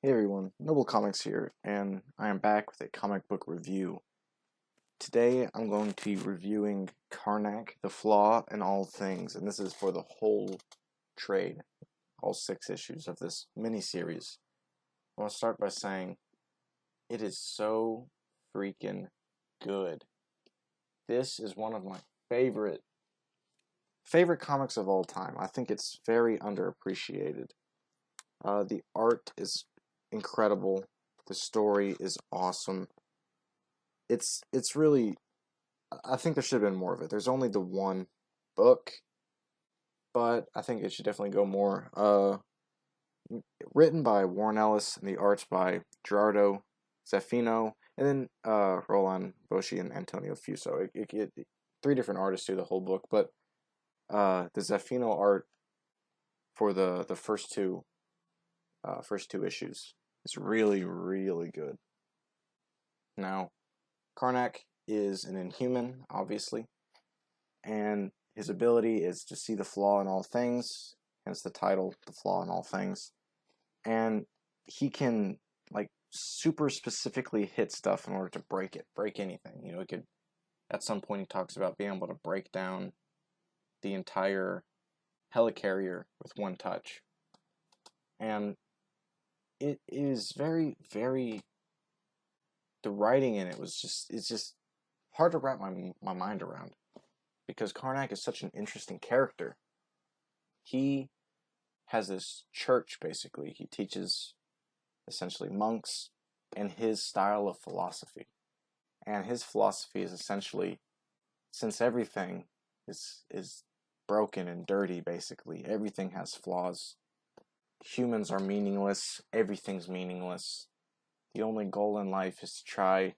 Hey everyone, Noble Comics here, and I am back with a comic book review. Today I'm going to be reviewing Karnak the Flaw and All Things, and this is for the whole trade, all 6 issues of this mini-series. I want to start by saying it is so freaking good. This is one of my favorite comics of all time. I think it's very underappreciated. The art is incredible. The story is awesome. It's really, I think there should have been more of it. There's only the one book, but I think it should definitely go more. Written by Warren Ellis and the arts by Gerardo Zaffino, and then Roland Boschi and Antonio Fuso. 3 different artists do the whole book, but the Zaffino art for the first two issues is really, really good. Now, Karnak is an Inhuman, obviously, and his ability is to see the flaw in all things, hence the title, The Flaw in All Things. And he can, like, super specifically hit stuff in order to break anything. You know, he could, at some point he talks about being able to break down the entire helicarrier with one touch. And it is very, very, the writing in it it's just hard to wrap my mind around, because Karnak is such an interesting character. He has this church, basically. He teaches essentially monks and his style of philosophy. And his philosophy is essentially, since everything is broken and dirty, basically, everything has flaws. Humans are meaningless, everything's meaningless. The only goal in life is to try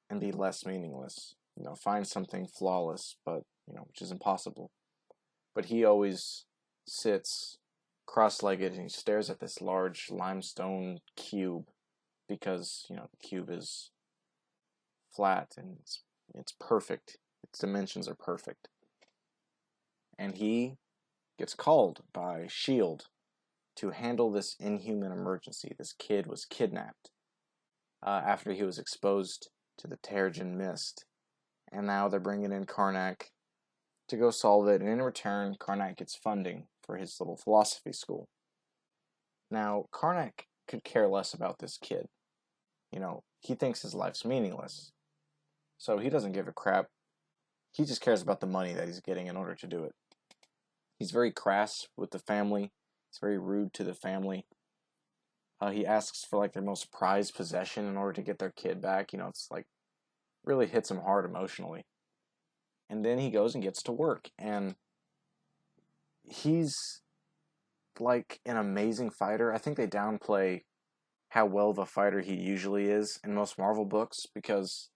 and be less meaningless. You know, find something flawless, but, which is impossible. But he always sits cross-legged and he stares at this large limestone cube because, the cube is flat and it's perfect. Its dimensions are perfect. And he gets called by S.H.I.E.L.D. to handle this inhuman emergency. This kid was kidnapped after he was exposed to the Terrigen Mist. And now they're bringing in Karnak to go solve it. And in return, Karnak gets funding for his little philosophy school. Now, Karnak could care less about this kid. He thinks his life's meaningless. So he doesn't give a crap. He just cares about the money that he's getting in order to do it. He's very crass with the family. He's very rude to the family. He asks for, like, their most prized possession in order to get their kid back. It's like, really hits him hard emotionally. And then he goes and gets to work. And he's, like, an amazing fighter. I think they downplay how well of a fighter he usually is in most Marvel books, because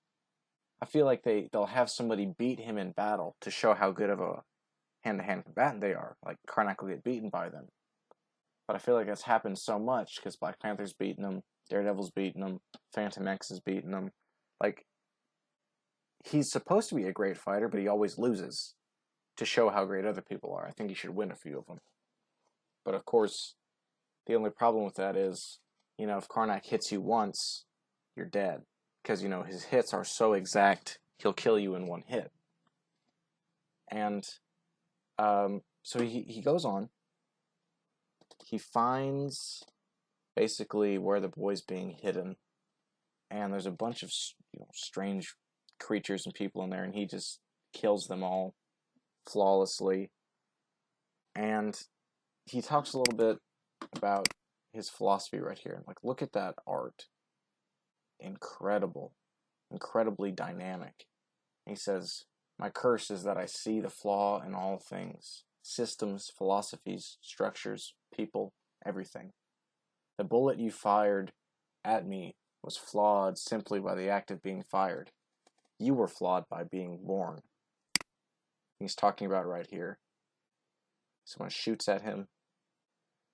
I feel like they'll have somebody beat him in battle to show how good of a hand-to-hand combatant they are. Like, Karnak will get beaten by them. But I feel like that's happened so much because Black Panther's beaten him, Daredevil's beaten him, Phantom X is beaten him. Like, he's supposed to be a great fighter, but he always loses to show how great other people are. I think he should win a few of them. But of course, the only problem with that is, if Karnak hits you once, you're dead. Because, his hits are so exact, he'll kill you in one hit. And so he goes on. He finds basically where the boy's being hidden. And there's a bunch of strange creatures and people in there, and he just kills them all flawlessly. And he talks a little bit about his philosophy right here. Like, look at that art. Incredible. Incredibly dynamic. He says, "My curse is that I see the flaw in all things. Systems, philosophies, structures, people, everything. The bullet you fired at me was flawed simply by the act of being fired. You were flawed by being born." He's talking about right here. Someone shoots at him,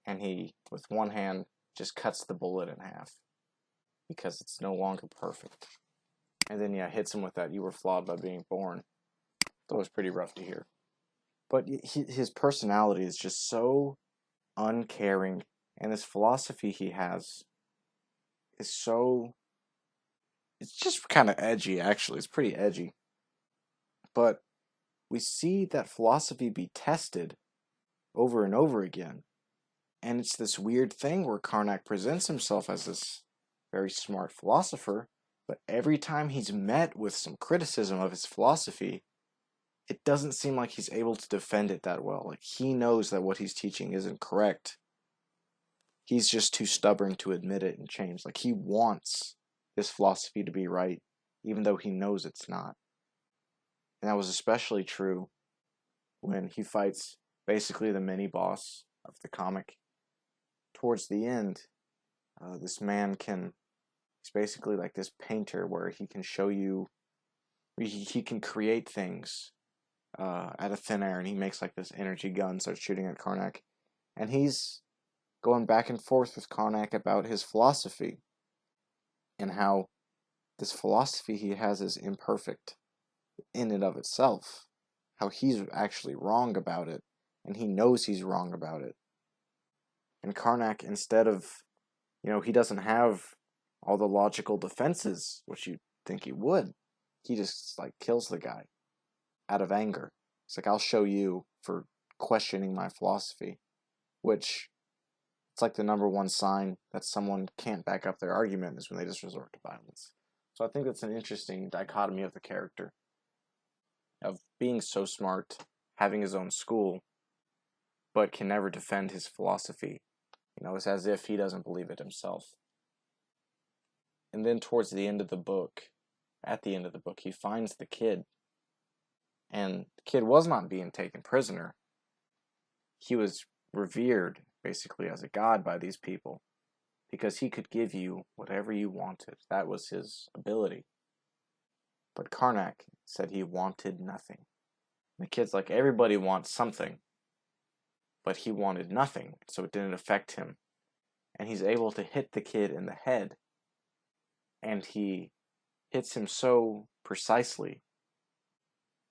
and he, with one hand, just cuts the bullet in half because it's no longer perfect. And then, hits him with that, "You were flawed by being born." That was pretty rough to hear. But his personality is just so uncaring And this philosophy he has is so, it's just kind of edgy, actually. It's pretty edgy. But we see that philosophy be tested over and over again. And it's this weird thing where Karnak presents himself as this very smart philosopher, but every time he's met with some criticism of his philosophy, it doesn't seem like he's able to defend it that well. Like, he knows that what he's teaching isn't correct. He's just too stubborn to admit it and change. Like, he wants this philosophy to be right, even though he knows it's not. And that was especially true when he fights basically the mini-boss of the comic. Towards the end, this man he's basically like this painter where he can show you, he can create things out of thin air, and he makes like this energy gun, starts shooting at Karnak. And he's going back and forth with Karnak about his philosophy and how this philosophy he has is imperfect in and of itself. How he's actually wrong about it, and he knows he's wrong about it. And Karnak, instead of, he doesn't have all the logical defenses, which you'd think he would. He just, like, kills the guy out of anger. It's like, I'll show you for questioning my philosophy, which it's like the number one sign that someone can't back up their argument is when they just resort to violence. So I think that's an interesting dichotomy of the character, of being so smart, having his own school, but can never defend his philosophy. It's as if he doesn't believe it himself. And then towards the end of the book, he finds the kid. And the kid was not being taken prisoner. He was revered, basically, as a god by these people, because he could give you whatever you wanted. That was his ability. But Karnak said he wanted nothing. And the kid's like, everybody wants something, but he wanted nothing, so it didn't affect him. And he's able to hit the kid in the head, and he hits him so precisely,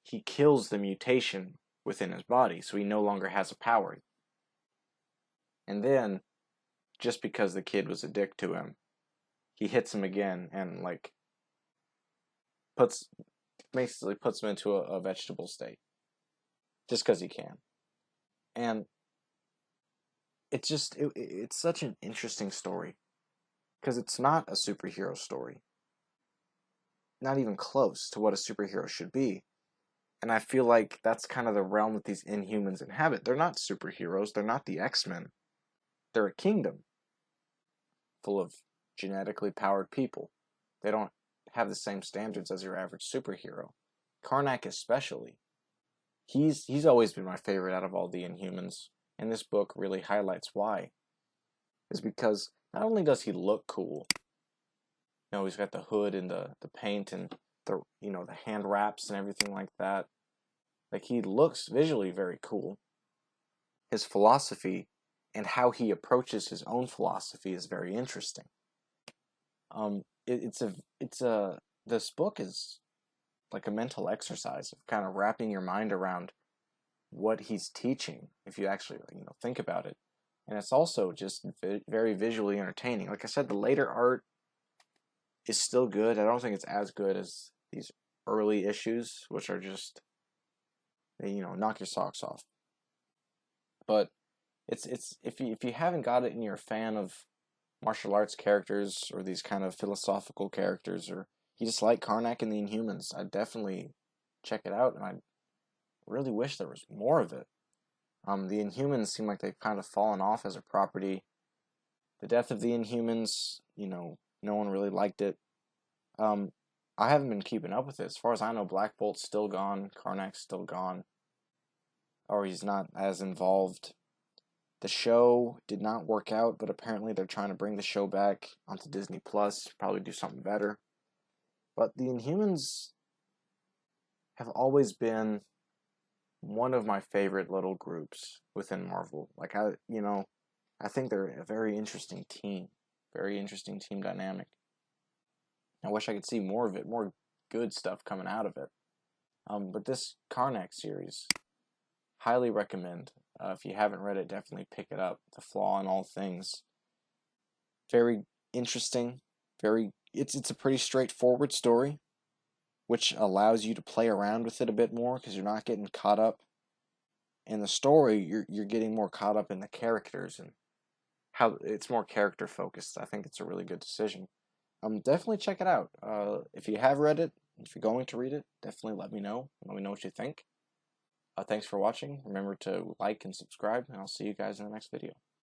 he kills the mutation within his body, so he no longer has a power. And then, just because the kid was a dick to him, he hits him again and, like, basically puts him into a vegetable state. Just because he can. And it's such an interesting story. Because it's not a superhero story. Not even close to what a superhero should be. And I feel like that's kind of the realm that these Inhumans inhabit. They're not superheroes. They're not the X-Men. They're a kingdom full of genetically powered people. They don't have the same standards as your average superhero. Karnak especially. He's always been my favorite out of all the Inhumans. And this book really highlights why. Is because not only does he look cool, he's got the hood and the paint and the hand wraps and everything like that. Like, he looks visually very cool. His philosophy and how he approaches his own philosophy is very interesting. This book is like a mental exercise of kind of wrapping your mind around what he's teaching, if you actually think about it. And it's also just very visually entertaining. Like I said, the later art is still good. I don't think it's as good as these early issues, which are just, knock your socks off. But it's if you haven't got it and you're a fan of martial arts characters or these kind of philosophical characters, or you just like Karnak and the Inhumans, I'd definitely check it out, and I really wish there was more of it. The Inhumans seem like they've kind of fallen off as a property. The death of the Inhumans, no one really liked it. I haven't been keeping up with it. As far as I know, Black Bolt's still gone, Karnak's still gone, or he's not as involved. The show did not work out, but apparently they're trying to bring the show back onto Disney Plus, probably do something better. But the Inhumans have always been one of my favorite little groups within Marvel. Like, I think they're a very interesting team dynamic. I wish I could see more of it, more good stuff coming out of it. But this Karnak series, highly recommend. If you haven't read it, definitely pick it up. The Flaw in All Things. Very interesting. It's a pretty straightforward story, which allows you to play around with it a bit more because you're not getting caught up in the story. You're getting more caught up in the characters and how it's more character focused. I think it's a really good decision. Definitely check it out. If you have read it, if you're going to read it, definitely let me know. Let me know what you think. Thanks for watching. Remember to like and subscribe, and I'll see you guys in the next video.